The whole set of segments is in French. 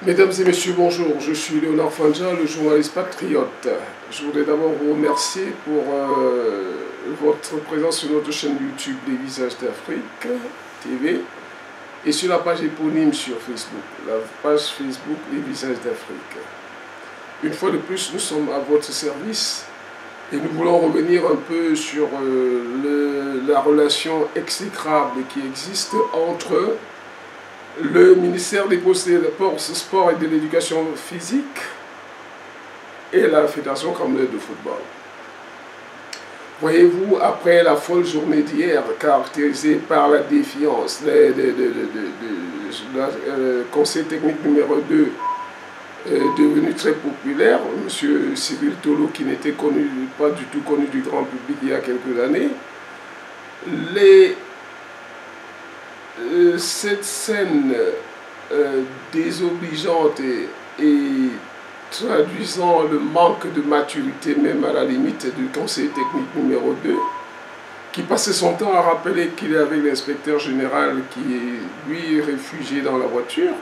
Mesdames et messieurs, bonjour. Je suis Léonard Fanja, le journaliste patriote. Je voudrais d'abord vous remercier pour votre présence sur notre chaîne YouTube Les Visages d'Afrique TV et sur la page éponyme sur Facebook, la page Facebook Les Visages d'Afrique. Une fois de plus, nous sommes à votre service et nous voulons revenir un peu sur la relation exécrable qui existe entre le ministère des Sports et de l'Éducation physique et la Fédération camerounaise de football. Voyez-vous, après la folle journée d'hier, caractérisée par la défiance du conseil technique numéro 2, devenu très populaire, M. Cyril Tolo, qui n'était pas du tout connu du grand public il y a quelques années, cette scène désobligeante et traduisant le manque de maturité même à la limite du conseil technique numéro 2, qui passait son temps à rappeler qu'il avait l'inspecteur général qui est lui réfugié dans la voiture,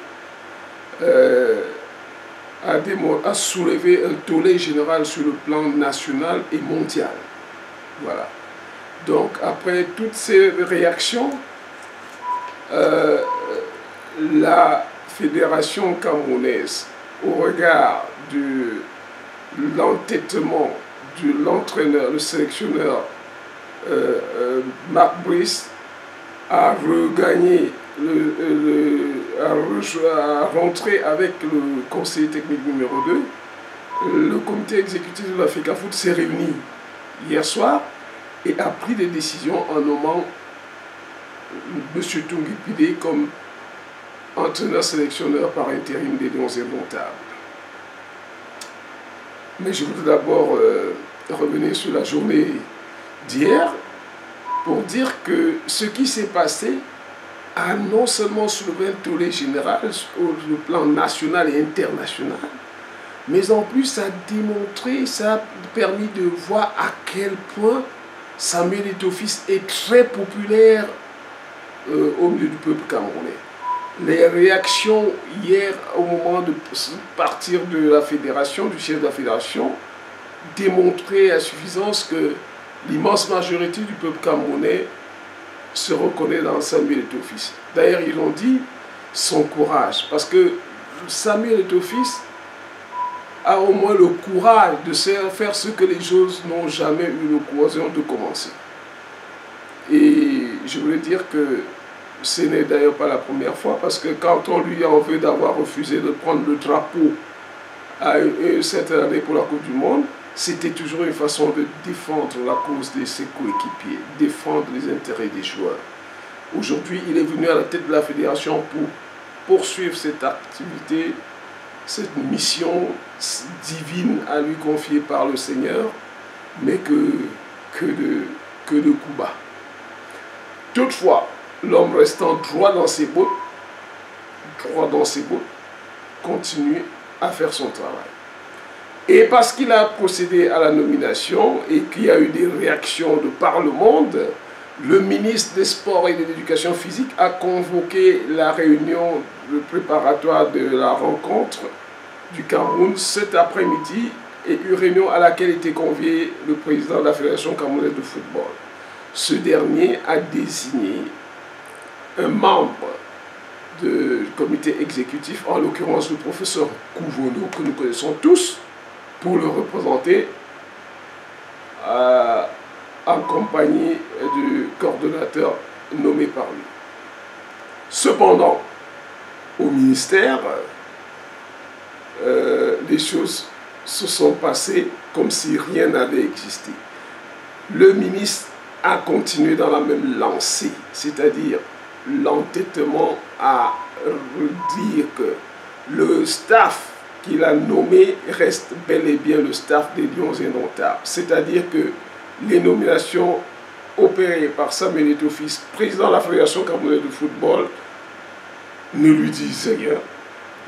a soulevé un tollé général sur le plan national et mondial. Voilà. Donc après toutes ces réactions, la fédération camerounaise, au regard de l'entêtement de l'entraîneur, le sélectionneur Marc Brice, a regagné, a rentré avec le conseiller technique numéro 2. Le comité exécutif de l'Africa Foot s'est réuni hier soir et a pris des décisions en nommant M. Tungi Pide comme entraîneur-sélectionneur par intérim des Lions indomptables. Mais je voudrais d'abord revenir sur la journée d'hier pour dire que ce qui s'est passé a non seulement soulevé un tollé général sur le plan national et international, mais en plus ça a démontré, ça a permis de voir à quel point Samuel Eto'o-Fils est très populaire au milieu du peuple camerounais. Les réactions hier au moment de partir de la fédération, du siège de la fédération, démontraient à suffisance que l'immense majorité du peuple camerounais se reconnaît dans Samuel Eto'o-Fils. D'ailleurs, ils l'ont dit, son courage, parce que Samuel Eto'o-Fils a au moins le courage de faire ce que les choses n'ont jamais eu l'occasion de commencer. Et je voulais dire que ce n'est d'ailleurs pas la première fois, parce que quand on lui en veut d'avoir refusé de prendre le drapeau cette année pour la Coupe du Monde, c'était toujours une façon de défendre la cause de ses coéquipiers, défendre les intérêts des joueurs. Aujourd'hui, il est venu à la tête de la fédération pour poursuivre cette activité, cette mission divine à lui confier par le Seigneur, mais que de coups bas. Toutefois, l'homme restant droit dans ses bottes, continue à faire son travail. Et parce qu'il a procédé à la nomination et qu'il y a eu des réactions de par le monde, le ministre des Sports et de l'Éducation physique a convoqué la réunion préparatoire de la rencontre du Cameroun cet après-midi, et une réunion à laquelle était convié le président de la Fédération camerounaise de football. Ce dernier a désigné un membre du comité exécutif, en l'occurrence le professeur Kouvono, que nous connaissons tous, pour le représenter en compagnie du coordonnateur nommé par lui. Cependant, au ministère, les choses se sont passées comme si rien n'avait existé. Le ministre a continué dans la même lancée, c'est-à-dire l'entêtement à dire que le staff qu'il a nommé reste bel et bien le staff des Lions indomptables. C'est-à-dire que les nominations opérées par Samuel Eto'o-Fils, président de la Fédération camerounaise de football, ne lui disent rien,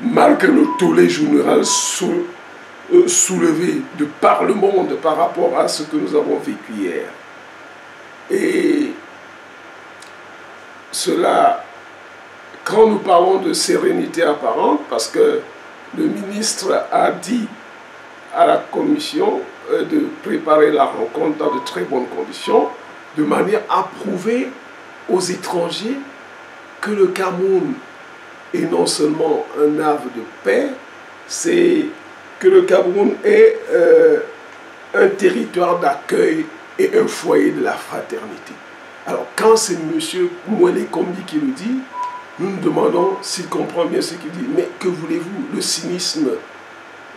malgré le tollé général soulevé de par le monde par rapport à ce que nous avons vécu hier. Et cela, quand nous parlons de sérénité apparente, parce que le ministre a dit à la commission de préparer la rencontre dans de très bonnes conditions, de manière à prouver aux étrangers que le Cameroun est non seulement un havre de paix, c'est que le Cameroun est un territoire d'accueil et un foyer de la fraternité. Alors quand c'est M. Mwele Kombi qui le dit, nous nous demandons s'il comprend bien ce qu'il dit. Mais que voulez-vous? Le cynisme,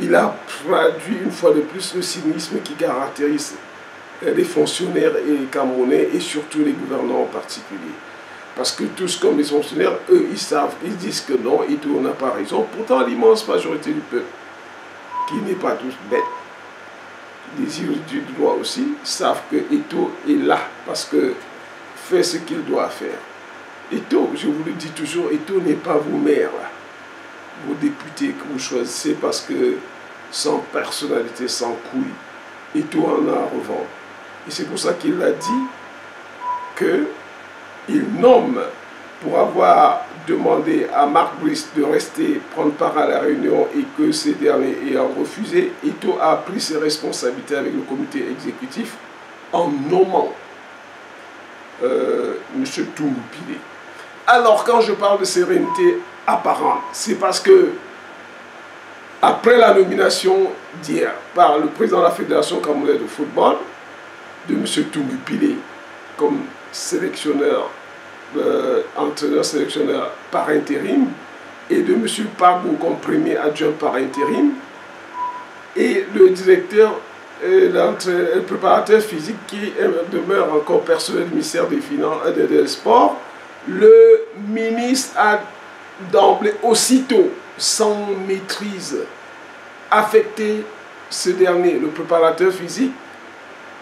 il a traduit une fois de plus le cynisme qui caractérise les fonctionnaires et camerounais et surtout les gouvernants en particulier. Parce que tous comme les fonctionnaires, eux, ils savent, ils disent que non, Eto'o n'a pas raison. Pourtant, l'immense majorité du peuple, qui n'est pas tous bêtes, des yeux du droit aussi, savent que Eto'o est là parce que fait ce qu'il doit faire. Eto'o, je vous le dis toujours, Eto'o n'est pas vos maires, vos députés que vous choisissez parce que sans personnalité, sans couilles, Eto'o en a à revendre. Et c'est pour ça qu'il a dit qu'il nomme, pour avoir demandé à Marc Brice de rester prendre part à la réunion et que ces derniers ayant refusé, Eto'o a pris ses responsabilités avec le comité exécutif en nommant M. Toungou Pilé. Alors quand je parle de sérénité apparente, c'est parce que après la nomination d'hier par le président de la Fédération camerounaise de football, de M. Toungou Pilé comme sélectionneur, entraîneur-sélectionneur par intérim, et de M. Pagou comme premier adjoint par intérim, et le directeur, le préparateur physique qui demeure encore personnel du ministère des Finances et des Sports, le ministre a d'emblée, aussitôt, sans maîtrise, affecté ce dernier, le préparateur physique,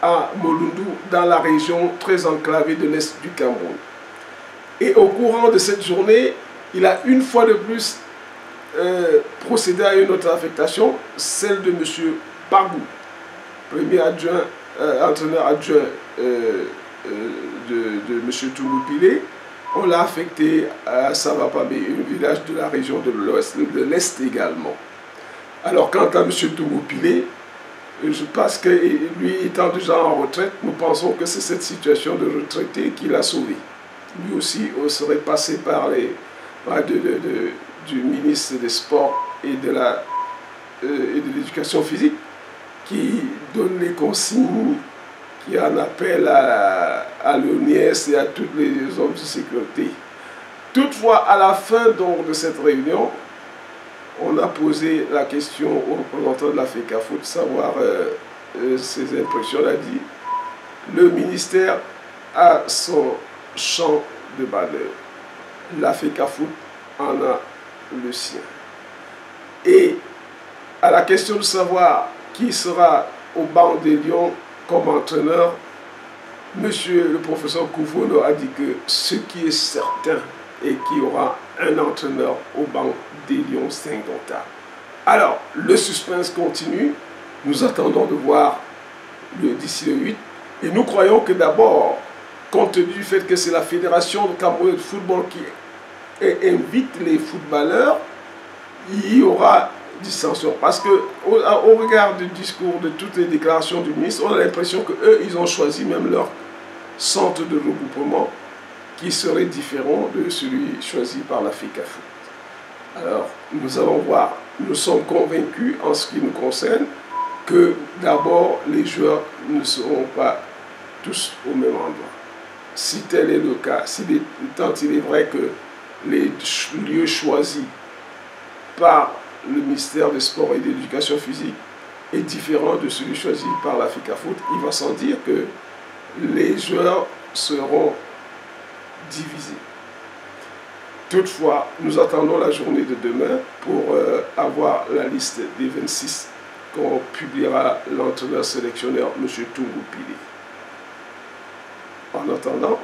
à Molundu, dans la région très enclavée de l'Est du Cameroun. Et au courant de cette journée, il a une fois de plus procédé à une autre affectation, celle de M. Pagou, premier adjoint, entraîneur adjoint de M. Toungou Pilé. On l'a affecté à Savapamé, un village de la région de l'Est également. Alors quant à M. Toungou Pilé, je pense que lui étant déjà en retraite, nous pensons que c'est cette situation de retraité qui l'a sauvé. Lui aussi serait passé par les du ministre des Sports et de l'Éducation physique qui donne les consignes, qui en appelle à l'ONIS et à tous les hommes de sécurité. Toutefois, à la fin donc, de cette réunion, on a posé la question au représentant de la FECAFOOT de savoir ses impressions. Il a dit le ministère a son champ de valeur. La FECAFOOT en a le sien. Et à la question de savoir qui sera au banc des Lions comme entraîneur, monsieur le professeur Koufono a dit que ce qui est certain est qu'il y aura un entraîneur au banc des Lions Saint-Gothard. Alors, le suspense continue. Nous attendons de voir d'ici le 8. Et nous croyons que d'abord, compte tenu du fait que c'est la Fédération de Cameroun de football qui invite les footballeurs, il y aura dissension. Parce que au regard du discours, de toutes les déclarations du ministre, on a l'impression qu'eux, ils ont choisi même leur centre de regroupement qui serait différent de celui choisi par la FECAFOOT. Alors, nous allons voir. Nous sommes convaincus, en ce qui nous concerne, que d'abord, les joueurs ne seront pas tous au même endroit. Si tel est le cas, tant il est vrai que les lieux choisis par le ministère des Sports et de l'Éducation physique est différent de celui choisi par la FECAFOOT, il va sans dire que les joueurs seront divisés. Toutefois, nous attendons la journée de demain pour avoir la liste des 26 qu'on publiera l'entraîneur sélectionneur M. Toungou Pilé. En attendant,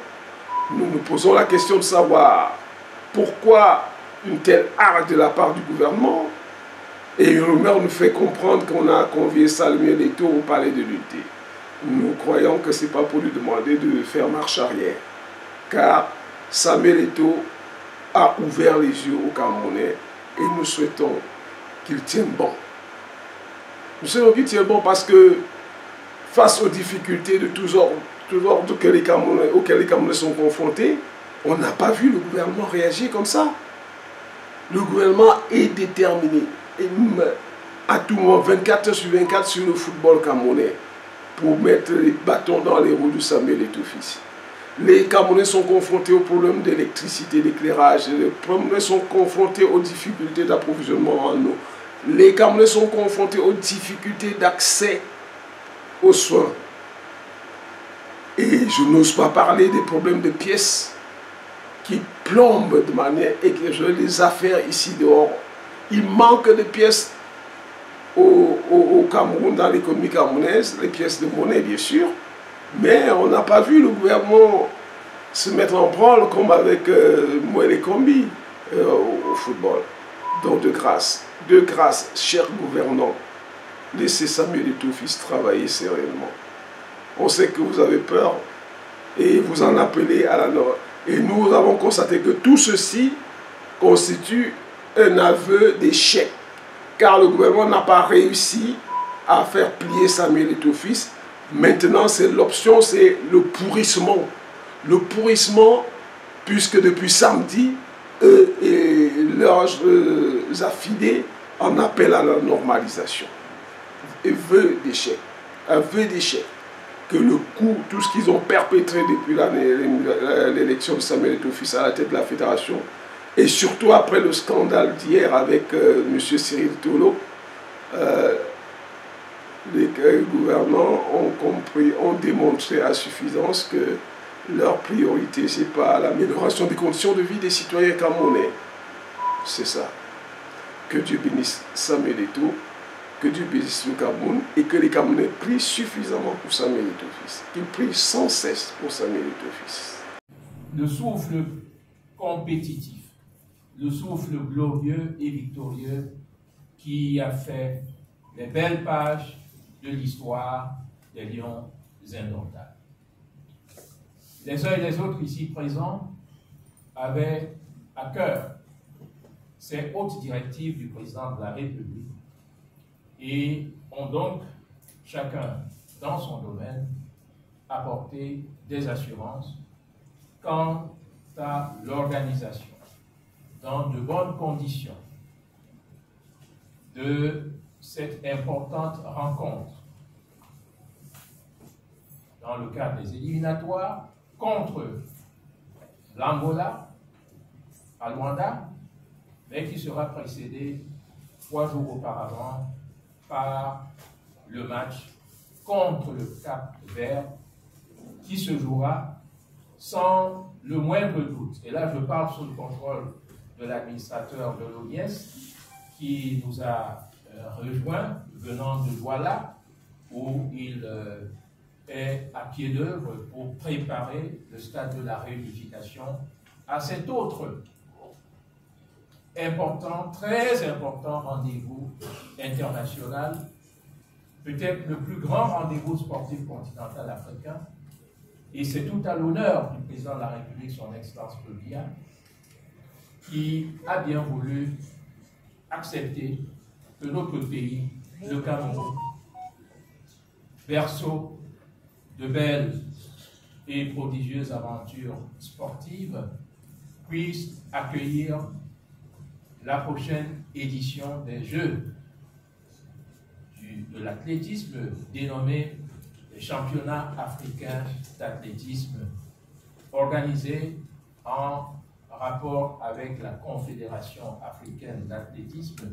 nous nous posons la question de savoir pourquoi une telle hargne de la part du gouvernement. Et une rumeur nous fait comprendre qu'on a convié Samuel Eto'o au palais de l'Unité. Nous croyons que ce n'est pas pour lui demander de faire marche arrière, car Samuel Eto'o a ouvert les yeux aux Camerounais et nous souhaitons qu'ils tiennent bon. Nous savons qu'ils tiennent bon parce que face aux difficultés de tous ordres auxquelles les Camerounais sont confrontés, on n'a pas vu le gouvernement réagir comme ça. Le gouvernement est déterminé, et à tout moment, 24 heures sur 24 sur le football camerounais, pour mettre les bâtons dans les roues de Samuel Eto'o-Fils. Les Camerounais sont confrontés aux problèmes d'électricité, d'éclairage. Les Camerounais sont confrontés aux difficultés d'approvisionnement en eau. Les Camerounais sont confrontés aux difficultés d'accès aux soins. Et je n'ose pas parler des problèmes de pièces qui plombent de manière éclairée les affaires ici dehors. Il manque de pièces au Cameroun, dans l'économie camerounaise, les pièces de monnaie bien sûr, mais on n'a pas vu le gouvernement se mettre en branle comme avec Moël Kombi au football. Donc de grâce, chers gouvernants, laissez Samuel Eto'o-Fils travailler sereinement. On sait que vous avez peur et vous en appelez à la norme. Et nous avons constaté que tout ceci constitue un aveu d'échec, car le gouvernement n'a pas réussi à faire plier Samuel Eto'o-Fils. Maintenant, c'est l'option, c'est le pourrissement. Le pourrissement, puisque depuis samedi, eux et leurs affidés en appellent à la normalisation. Un vœu d'échec. Un vœu d'échec. Que le coup, tout ce qu'ils ont perpétré depuis l'élection de Samuel Eto'o-Fils à la tête de la fédération, et surtout après le scandale d'hier avec M. Cyril Tolo, les gouvernants ont compris, ont démontré à suffisance que leur priorité, ce n'est pas l'amélioration des conditions de vie des citoyens camerounais. C'est ça. Que Dieu bénisse Samuel Eto'o, que Dieu bénisse le Cameroun, et que les Camerounais prient suffisamment pour Samuel Eto'o-Fils. Qu'ils prient sans cesse pour Samuel Eto'o-Fils. Le souffle compétitif, le souffle glorieux et victorieux qui a fait les belles pages de l'histoire des Lions indomptables. Les uns et les autres ici présents avaient à cœur ces hautes directives du président de la République et ont donc, chacun dans son domaine, apporté des assurances quant à l'organisation dans de bonnes conditions de cette importante rencontre dans le cadre des éliminatoires contre l'Angola à Luanda, mais qui sera précédé 3 jours auparavant par le match contre le Cap-Vert qui se jouera sans le moindre doute. Et là, je parle sous le contrôle de l'administrateur de l'audience qui nous a rejoint venant de Douala, où il est à pied d'œuvre pour préparer le stade de la réunification à cet autre important, très important rendez-vous international, peut-être le plus grand rendez-vous sportif continental africain, et c'est tout à l'honneur du président de la République, son Excellence Paul Biya, qui a bien voulu accepter que notre pays, le Cameroun, berceau de belles et prodigieuses aventures sportives, puisse accueillir la prochaine édition des Jeux de l'athlétisme dénommé les championnats africains d'athlétisme, organisés en rapport avec la Confédération africaine d'athlétisme,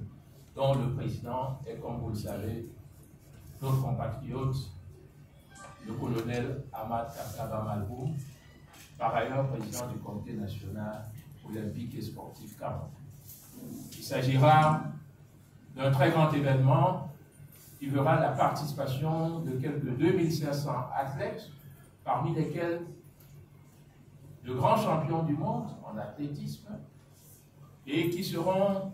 dont le président est, comme vous le savez, notre compatriote, le colonel Ahmad Kakaba Malboum, par ailleurs président du Comité national olympique et sportif Cameroun. Il s'agira d'un très grand événement qui verra la participation de quelques 2500 athlètes, parmi lesquels de grands champions du monde en athlétisme, et qui seront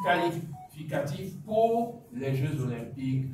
qualificatifs pour les Jeux olympiques